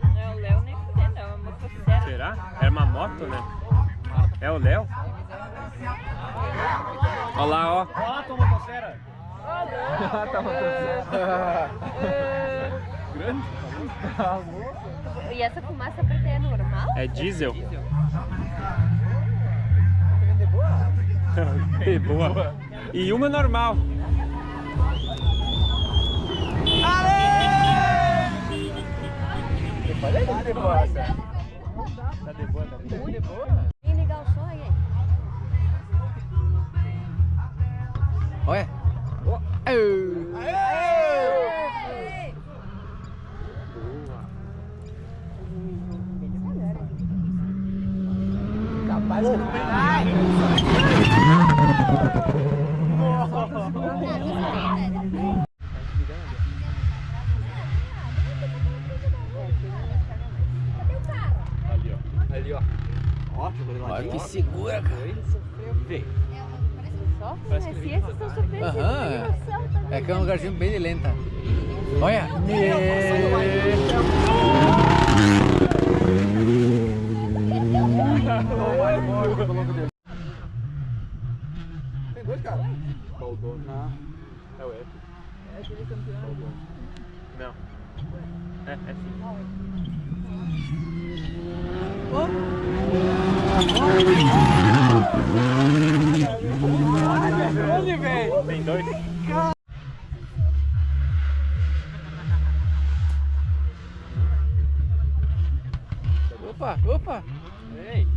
Não é o Léo nem fuder, não. É uma motosserra. Será? Era uma moto, né? É o Léo? Olha lá, ó. Olha lá a tua motosserra. Ah, tá motosserra. Grande? E essa fumaça preta é normal? É diesel? De boa? De boa. E uma normal. Olha aí, de boa. Tá de boa, tá de boa. Vem ligar o som aí. Olha. Capaz que não vem Ali, ó. Olha que segura, cara. Vem. Só? Mas se esses estão sofrendo, Aham. É que é um lugarzinho bem de lenta. Olha. Tem dois, cara. Baldon. Não. É o Epic. é aquele campeão. Não. É sim. Onde vem? Tem dois? Opa, opa. Ei.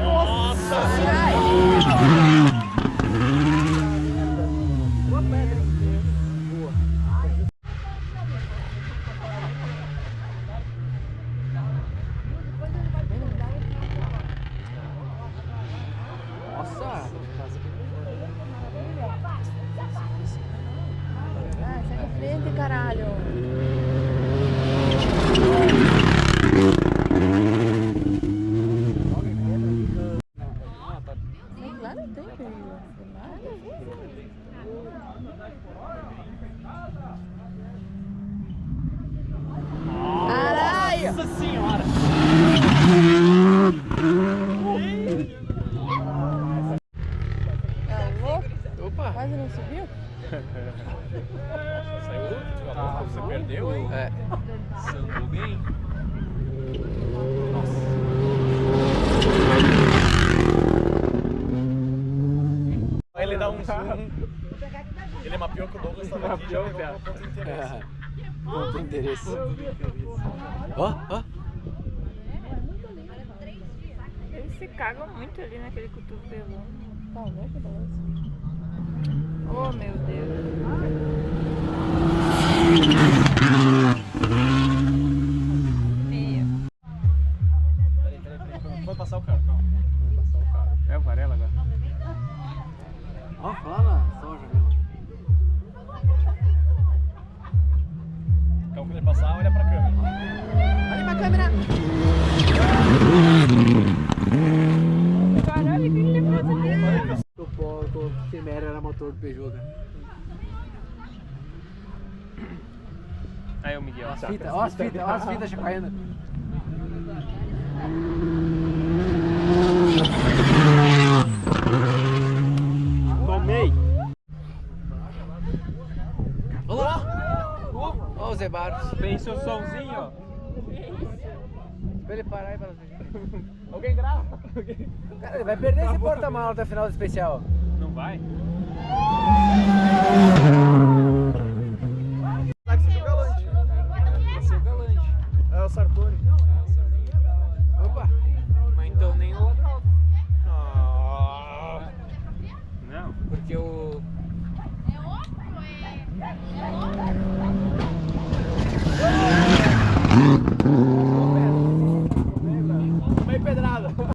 Nossa. Ah, sai da frente, caralho. Lá não tem perigo. Caralho! Nossa senhora! Tá louco? Opa. Quase não subiu? Saiu, você perdeu, hein? É. Sandou bem. Aí ele dá um zoom. Ele mapeou que o Douglas estava aqui e já pegou o ponto de interesse. Ponto de interesse. Ó, ó. Eles se cagam muito ali naquele cotovelo. Tá louco, Douglas? Oh, meu Deus. Meu. Peraí. Vai passar o carro, calma. Vai passar o carro. É o Varela agora. Ó, fala na soja mesmo. Então quando ele passar, olha pra câmera. Olha pra câmera. Caralho, que ele levou essa vida? O Temer era motor do Peugeot, cara. Aí o Miguel. Ó as fitas chacoalhando. Tomei! Olá! Ó o Zé Barros. Pensa o somzinho, ó. Pra ele parar e falar assim. Alguém grava? Cara, ele vai perder esse porta-malas até o final do especial. Não vai? Táxi do Galante. Esse é o Galante. É o Sartori. Opa! Mas então nem o outro. Não. Porque o. Meio pedrada. Opa!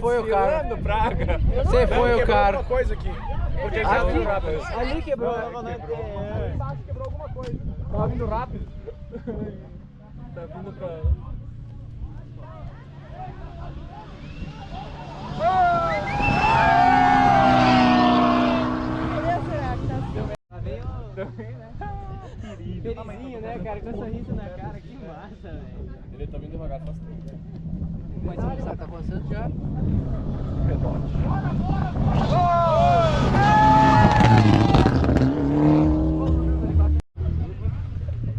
foi o cara. Praga. Você foi o cara. Alguma coisa aqui. Porque já viu rápido. Ali quebrou. Embaixo quebrou alguma coisa. Tava vindo rápido. Tá vindo pra... Felizinho, né, cara? Com um sorriso na cara. Que massa, velho. Ele tá vindo devagar, faz tempo. Mas você sabe, tá começando já.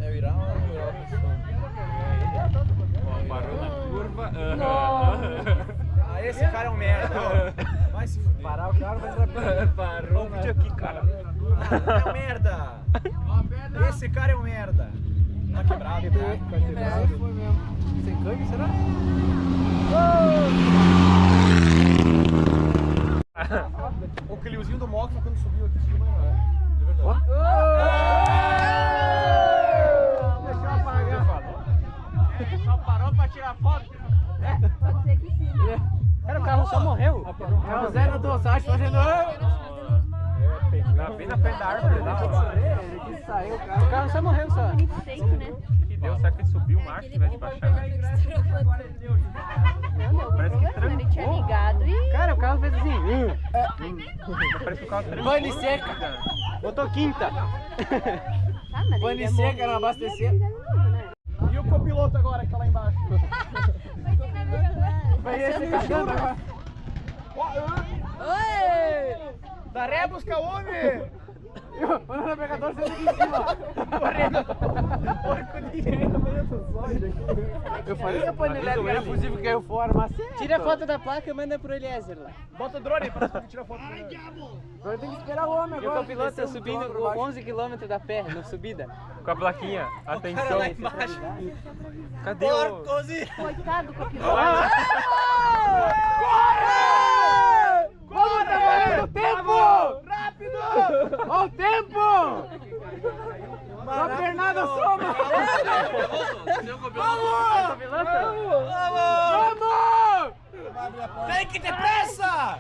É o Irã ou é o Irã? Parou na curva. Ah, esse cara é um merda. Vai se fuder. Parar o carro, vai entrar pra Parou o vídeo aqui, cara. É um merda. Esse cara é um merda. Tá quebrado. Foi mesmo. Sem câmbio, será? O Cliozinho do Mox quando subiu aqui, subiu mais rápido. De verdade. Deixa eu apagar. Só parou pra tirar foto? Pode ser que sim. Cara, o carro só morreu. É o Zé no Dossage fazendo... Tá bem na frente da árvore lá. Ele quis sair, o carro só morreu só. Bonito feito, né? Que deu, será que ele subiu o macho em vez de baixar? Parece que Ele tinha ligado e... Cara, o carro fez assim. Parece que o carro trancou. Pane seca. Botou quinta. mas Pane seca, não abastecer. E o copiloto agora que tá lá embaixo? Vai esse cagando agora. Oi! Daré busca homem! O navegador saiu aqui em cima. Correndo! Porco de Eu falei que a paneleta era fusível que caiu fora, mas Tira a foto da placa e manda pro Eliezer lá. Bota o drone pra tirar foto dele. agora tem que esperar o homem E o agora. copiloto tá descer um subindo quilômetro baixo. 11 km da pé, na subida. Com a plaquinha. Atenção. lá embaixo. Cadê o... Coitado do copiloto. Vamos, tá valendo o tempo! Rápido! Olha o tempo! Uma pernada soma! Vamos! Tem que ter pressa!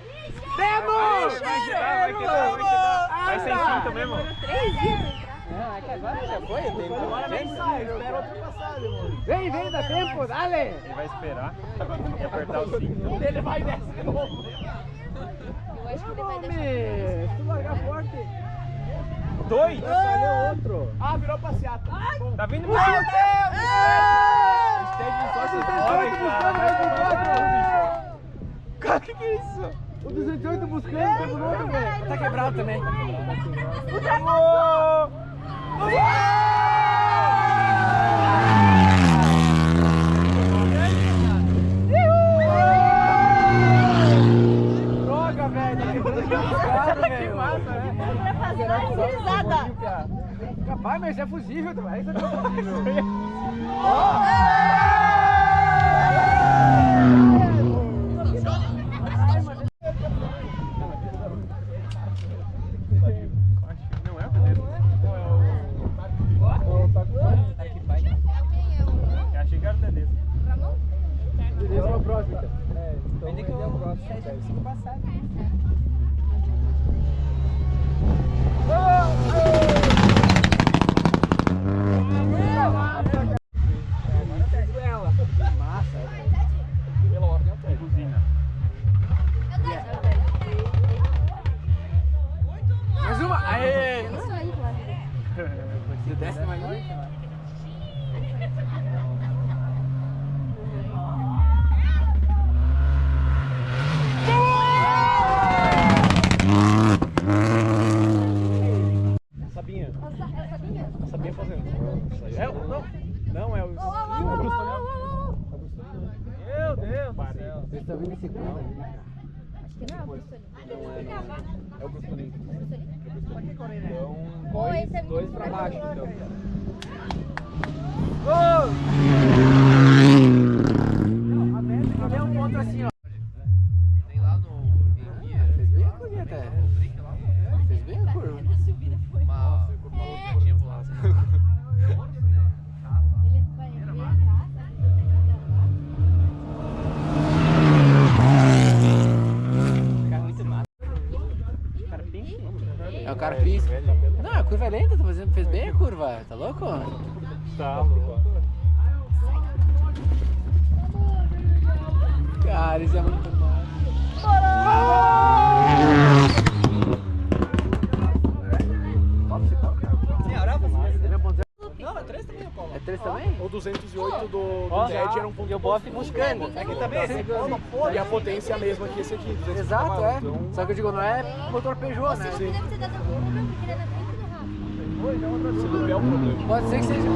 Temos! Vai quedar. Vai sem cinto mesmo. 3 dias pra entrar. Não, é que agora já foi, eu tenho Agora nem sai, espera outra passagem, mano. Vem, dá tempo, dale! Ele vai esperar e apertar o cinto. Ele vai e desce de novo. Eu acho que ele vai deixar. Homem, se tu largar forte. 2! Olha outro. Ah, virou passeata. Tá vindo Meu mais. Deus! Cara, que é isso? O 208 buscando, tempo novo, velho. Tá quebrado também. Droga, velho. Tá quebrando aqui buscado, velho. Que massa, né? Pra fazer uma deslizada. Capaz, mas é fusível, aí você tá fusível. Não é o primeiro. Eu achei que era o Dedê. Beleza, uma próxima. Ainda que eu consigo passar. Massa, velho. Pela ordem até. Buzina. Mais uma! Aê! Isso aí, claro. Você desce mais uma? Sabinha. A Sabinha fazendo. É, não, é o... Meu Deus do céu. Vocês estão vendo esse carro? Acho que não é o Brustolin. É o Brustolim. Ou esse é muito Dois pra baixo, então. Cadê um ponto assim, ó? Tem lá no Fez bem a curva até. Fez bem a curva. uma objetivo lá. Ele vai entrar, sabe? curva. Tá louco? Tá louco. Cara, isso é muito massa. Não, é 3 também, Paulo. É 3 também? O 208 do Ó, Zed era um ponto. E o bofe buscando. Aqui também, e a potência é a mesma que esse aqui. 250 Exato, é. cavalos, então- Só que eu digo, não é motor Peugeot, né? Você deve ter dado alguma porque ele é da frente do Rafa. Se não é o problema. Pode ser que seja.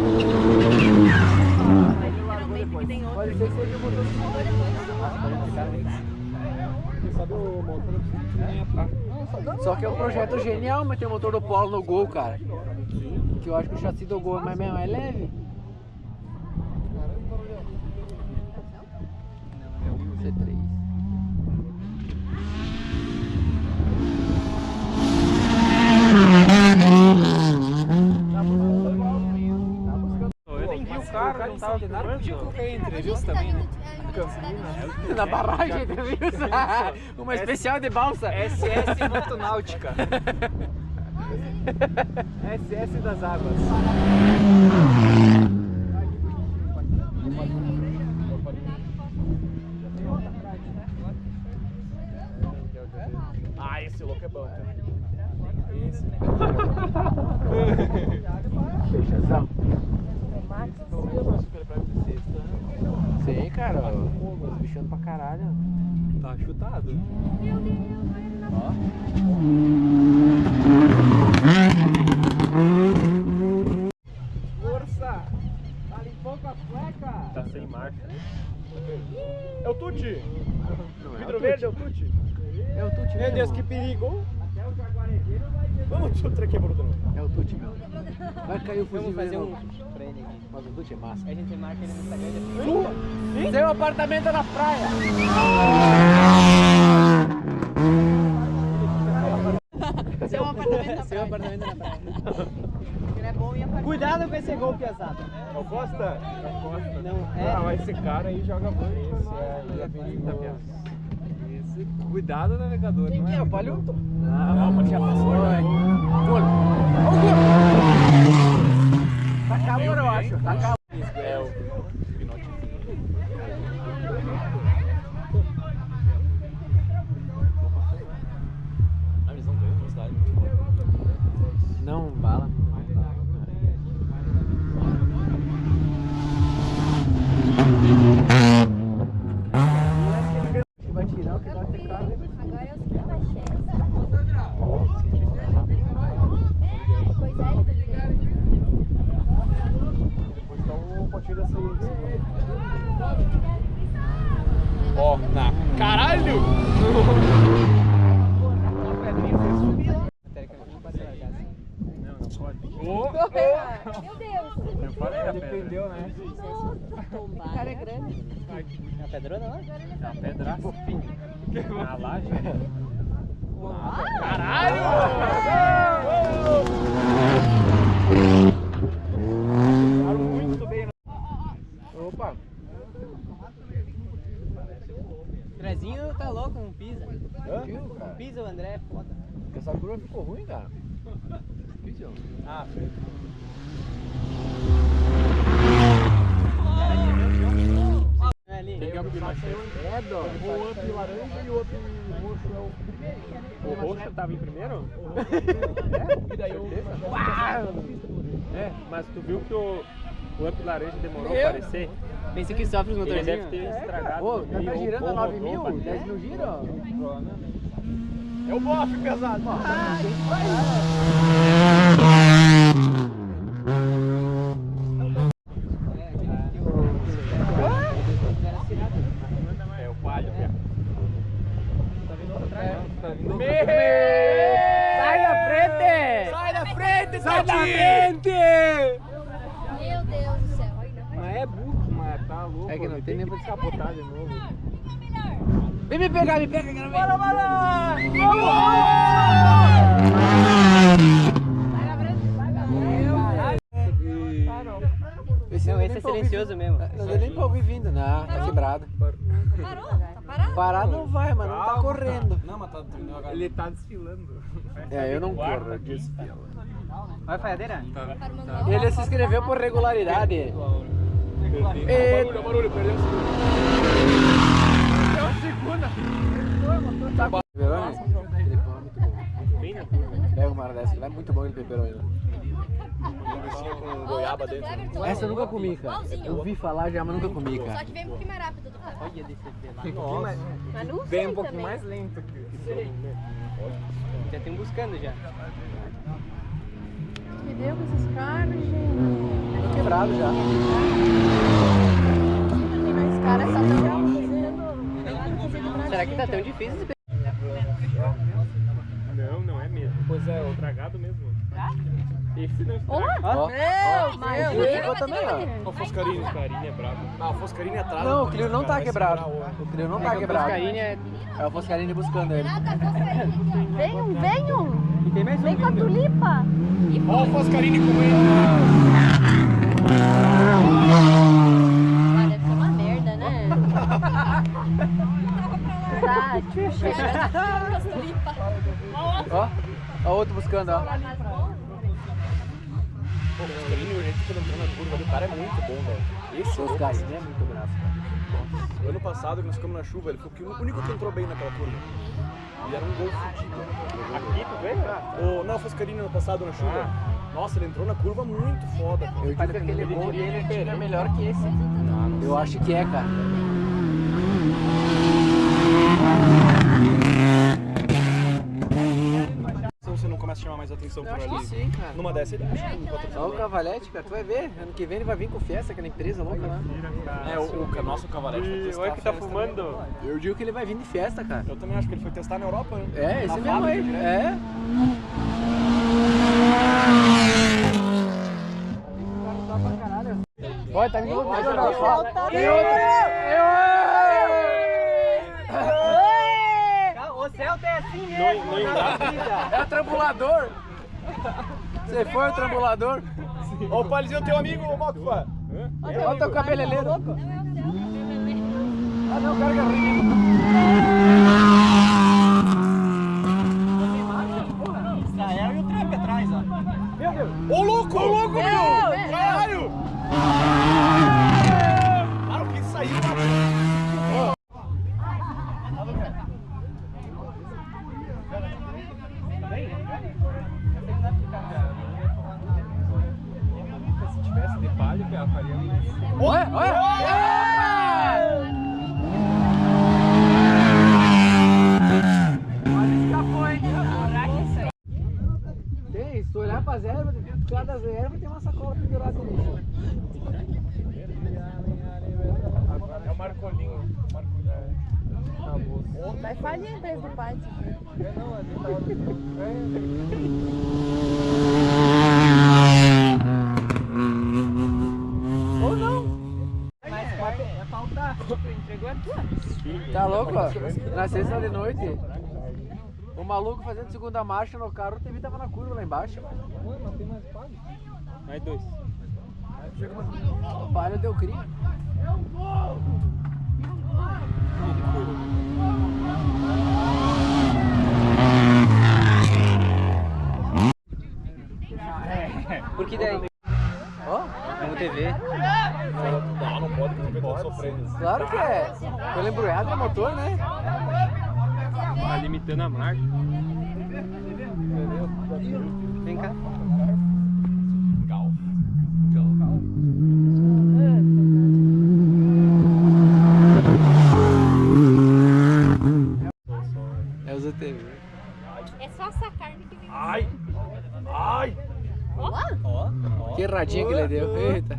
Literalmente que tem outro. Pode ser que seja o motor. Sabe o motor Só que é um projeto genial meter o motor do Polo no Gol, cara. Que eu acho que o chassi do Gol é mais leve. C3. Eu nem vi o cara, não tava filmando. Entrevista também, né? Na barragem, entrevista. Uma especial de balsa. SS Motonáutica. SS das águas. Ah, esse louco é bom, cara. Esse. Fechazão. Sim, cara. Bichando pra caralho. Tá chutado. Força! Ali pouco a fleca! Tá sem marcha. É o Tuti. Vidro verde é o Tuti. É o Tuti Meu mesmo. Deus, que perigo. Até o Jaguareteiro vai ter. Vamos o trequê bruto. É o Tuti mesmo. Vai cair o fuzil. Vamos fazer mesmo. pra ele aqui. Mas o Tuti é massa. A gente marca ele no Instagram. Seu apartamento na praia. Seu apartamento na Seu praia. apartamento na praia. Ele é bom em apartamento. Cuidado com esse gol, pesado. É o Costa? É o Costa. Não, é. Ah, mas esse cara aí joga muito. Esse é perigoso. Cuidado, navegador. Quem não que é? O muito Palhuto? bom. Não, mas já passou. Gol. Ó o gol. Tá calor, eu acho. Tá calor. É o Pinote. Ah, eles não ganham velocidade. Não, bala. Vai tirar o que vai ter carro. Agora é o que vai chegar. Pois é, ele tá Depois tá o potinho da saída. Ó, na caralho! Não, não pode. Meu Deus! Eu falei a pedra. Dependeu, né? O cara é grande. É a pedrona lá? É uma pedraça. Na laje. Opa! O Andrezinho tá louco com o Pisa. Viu, O cara? Pisa, o André é foda. Porque essa curva ficou ruim, cara. Difícil. Ah, feio. É ali. Tem que upar mais cedo. É, dó. O up laranja e o up roxo é o primeiro. O roxo tava em primeiro? É? E daí o... É, mas tu viu que o up laranja demorou a aparecer? Pensa que sofre os Ele motorzinhos. deve ter estragado. Ô, no já meio, tá girando a ou 9 rodou mil? pra 10 mil giro? É o bofe pesado. É o palho, cara. Tá vindo Sai da frente! Sai da frente, Sai da frente! Meu Deus do céu. Mas é burro, mas tá louco. É que não tem nem pra descapotar de novo. Vem me pegar, quero ver. Não, esse é silencioso mesmo. Não deu nem pra ouvir vindo, não, tá quebrado. Parou? Tá parado? Parar não vai, mas não tá correndo. Não, mas tá ele tá desfilando. É, eu não corro, eu desfilo. Vai, Fadeira? Para o manual. Ele se inscreveu por regularidade. Barulho, perdeu o segundo. Peperoni? Ele come muito bom. Bem na curva. Pega uma hora dessa, ele é muito bom de peperoni. Com goiaba dentro. Essa eu nunca comi, cara. Eu ouvi falar já, mas nunca comi, Só cara. que vem um pouquinho mais rápido do carro. Olha desse Mas não Bem sei um pouquinho também. mais lento. Já tem buscando já. Que deu com esses caras, gente? Tá quebrado já. Os caras só estão Será que tá tão difícil? Não é mesmo. Pois é, o tragado mesmo. Esse não estraga. Ó, Meu o Deus. ficou também, ó. O Foscarini. Carinha é brabo. Ah, o Foscarini atrás. Não, o Clio não tá quebrado. O Clio não tá quebrado. É o Foscarini buscando ele. Venham, venham. E tem mais Vem com a tulipa. Ó o Foscarini com ele. Ah, deve ser uma merda, né? Tá, tchuxa. Ó, ó o outro buscando, ó. O Foscarini, o jeito que ele entrou na curva ali, o cara é muito bom, velho. Esse Foscarini é muito braço, cara. ano passado, que nós ficamos na chuva, ele foi o único que entrou bem naquela curva. E era um gol fudido. Aqui tu veio? Não, o Foscarini ano passado na chuva. Nossa, ele entrou na curva muito foda, cara. Eu digo que aquele gol dele é melhor que esse. Eu acho que é, cara. Se você não começa a chamar mais atenção por ali. Sim, cara. Numa dessa ele acha um patrocinador. Ó o Cavalete, cara, tu vai ver. Ano que vem ele vai vir com Fiesta, aquela empresa louca lá. É, o nosso Cavalete foi testar. Olha que tá a Fiesta. fumando. Eu digo que ele vai vir de festa, cara. Eu também acho que ele foi testar na Europa, né? É, esse Na mesmo aí. fábrica, É. Olha, tá vindo outro. Tem outro. O céu tem assim mesmo. Não engata. É o trambulador. Você foi o trambulador? Ó, o Palizinho, teu amigo, ô Mocfa. Olha o teu cabeleireiro. Ah, não, o cara que é ruim. Israel e o Trump atrás, ó. Meu Deus. Ô, louco! Ô, louco, meu! Caralho! Cara, o que saiu? Se tivesse de palha, ela faria mais. Olha, olha. Tem, se tu olhar pra zero, cada zero vai ter uma sacola pendurada ali. É o Marcolinho. Vai falir a empresa do pai. Ou não. Entregou a tua. Tá louco, ó? Na sexta de noite, o maluco fazendo segunda marcha no carro, o TV tava na curva lá embaixo. Mais dois. O palho deu cria. Por que daí? Ó, vamos TV. Não pode, porque eu tô sofrendo. Claro que é. Pela embreagem do motor, né? Tá limitando a marcha. Vem cá. É o ZTV. É só essa carne que vem. Ai! Ai! Que radinha que ele deu. Eita.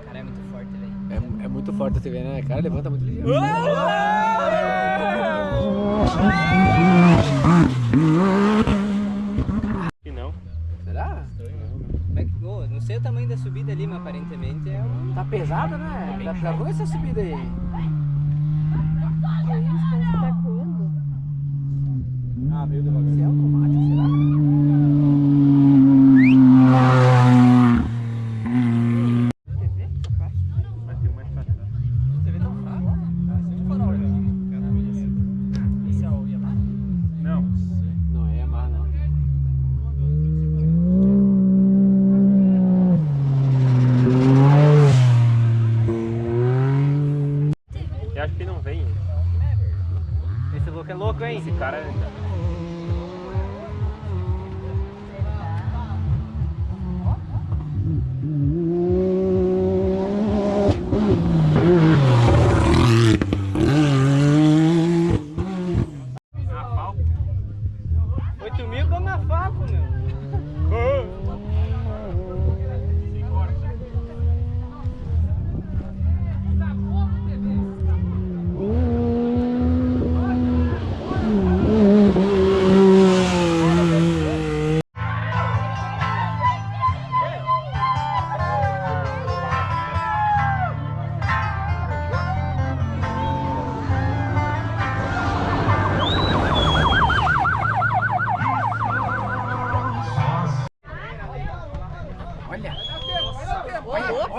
Cara, é muito forte, velho. É muito forte a TV, né? Cara, levanta muito ligeiro. Que não. Será? Não sei o tamanho da subida ali, mas aparentemente é um... Tá pesado, né? Tá ruim essa subida aí. Tá quando? Ah, veio devagar. Isso é automático, será? Vai ter mais pra trás. Esse é o Yamaha. Não.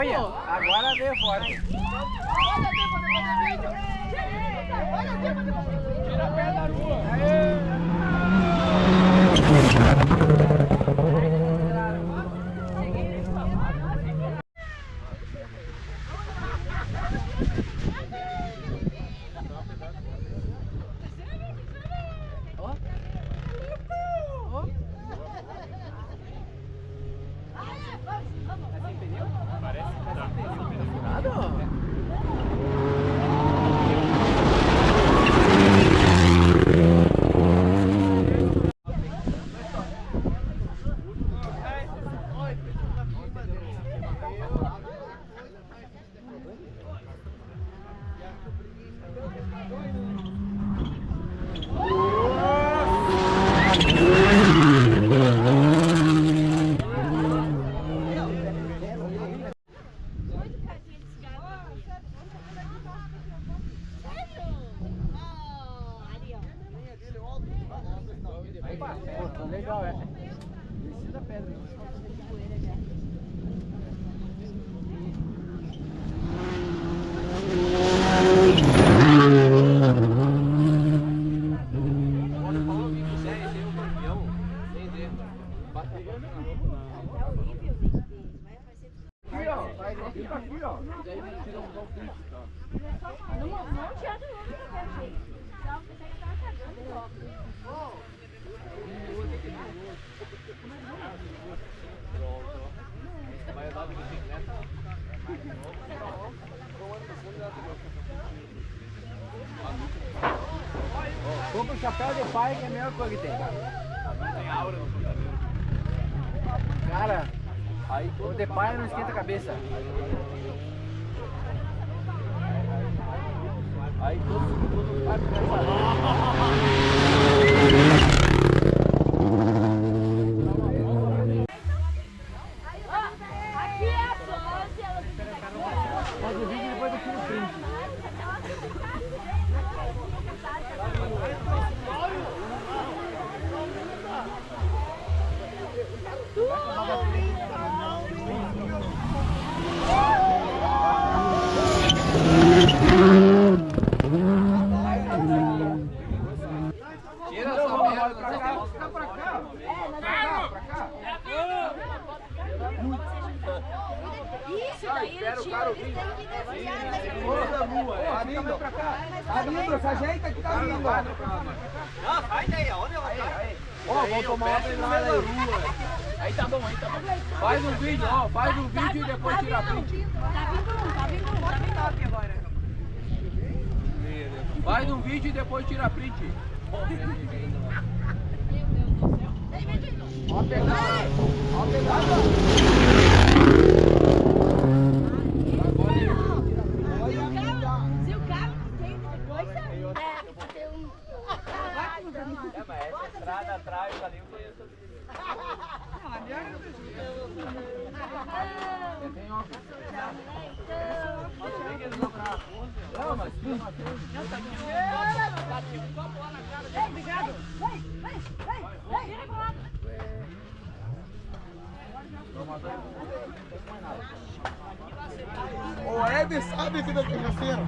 Olha, agora veio forte. Tira a pé da rua. Legal, é. Desci da pedra. Compra o chapéu de pai que é a melhor coisa que tem. Tem aura no computador. Cara, o de pai não esquenta a cabeça. Aí todo pai Aqui é a sócia. faz o vídeo e depois eu tiro o print. Tira essa merda. Pra cá. Isso daí ele tira, eles têm que Abrindo pra cá. Abrindo, se ajeita que tá vindo. Não, sai daí, onde eu vou estar? Ó, vou tomar uma pedrada aí. Aí tá bom. Faz um vídeo, ó. Faz um vídeo e depois tira a print. Tá vindo top agora. Faz um vídeo e depois tira a print. Ó a pegada. Se o carro tem depois, tem um... Mas essa estrada atrás ali eu conheço. Não, mas Obrigado. Vai, vira pra lá. O Hebe sabe que da terceira.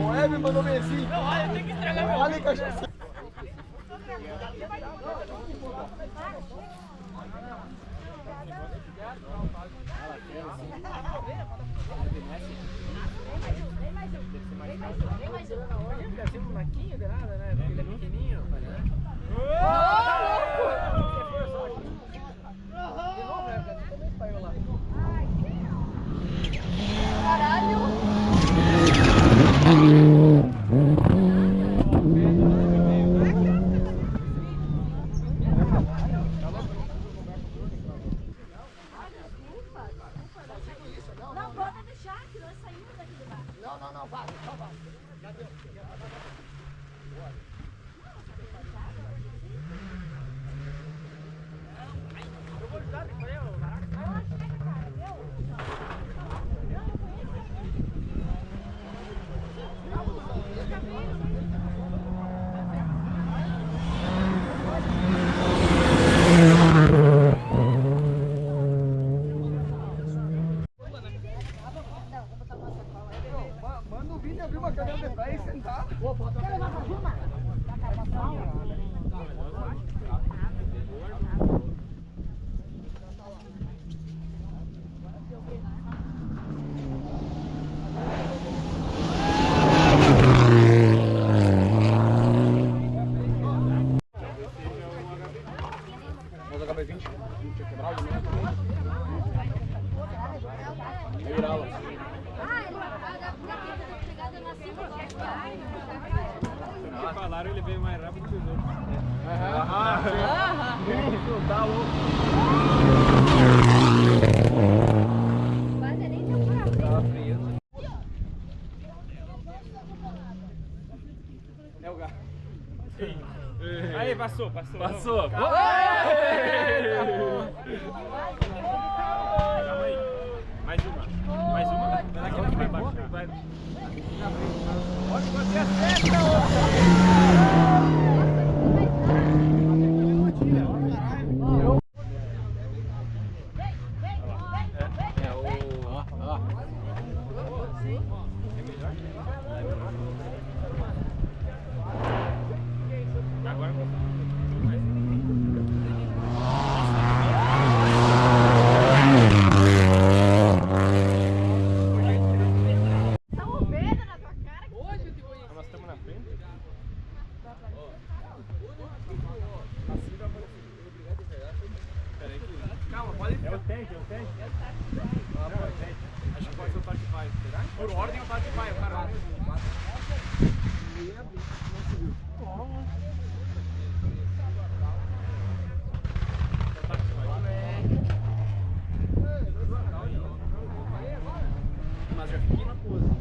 O Hebe mandou bem assim. Não, olha, tem que estragar meu. Olha, cachaça. deve ser um molequinho de nada, né? Porque ele é pequenininho. De novo, né? Também espalhou lá. Não, pode deixar que nós saímos daqui do bar. Não, vai, só vai. Já deu. Falaram, ele veio mais rápido que os outros. Tá louco. É o gato. Aí, passou. Passou. Calma aí. Mais uma. Será que ele vai baixar? Vai. Pode fazer a seta, Acho que pode ser o toque pai, será? Por ordem o toque pai, o cara. Mas já fiquei na pose.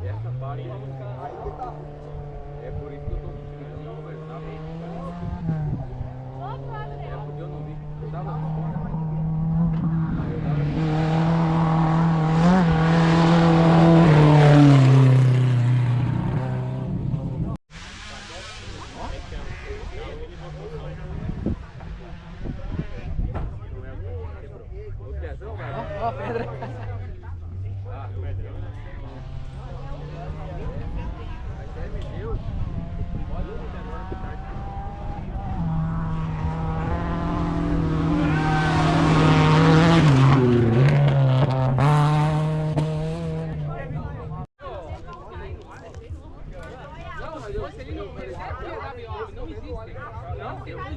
Essa parte é por isso que eu tô querendo conversar. É porque eu não vi. Eu tava fora. Aí eu tava a pedra.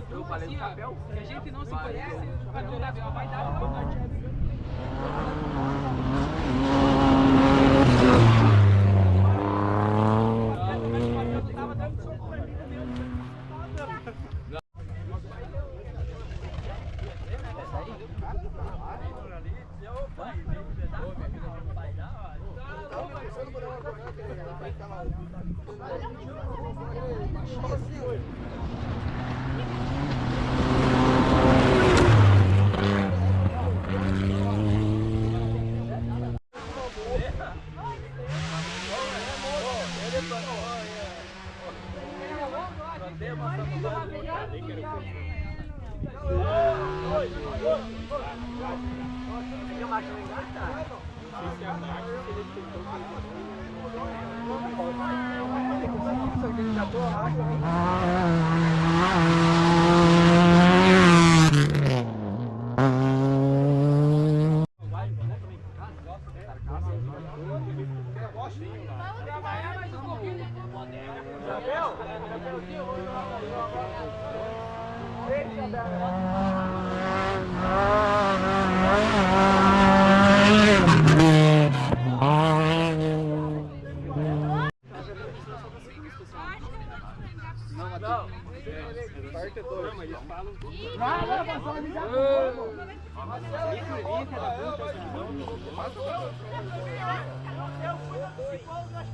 Eu falei do papel. Que a gente não se conhece, vai dar uma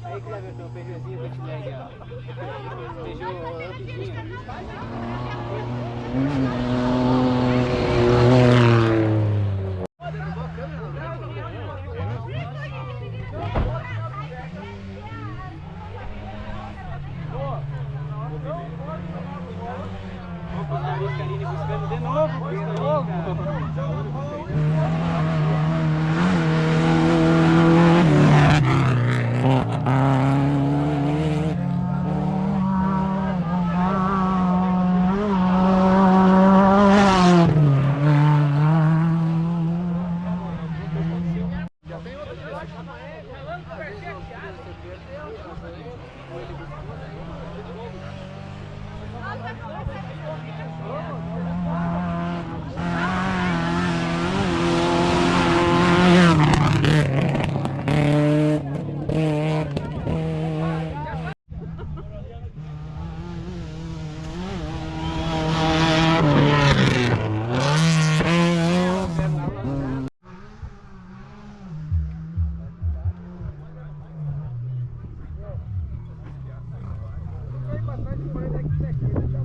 Aí, Cleverton, o Peugeotzinho que eu te leg, ó. Peugeot rapidinho. Vamos fazer a luz, Karine, buscando de novo. Pra trás de 40 aqui,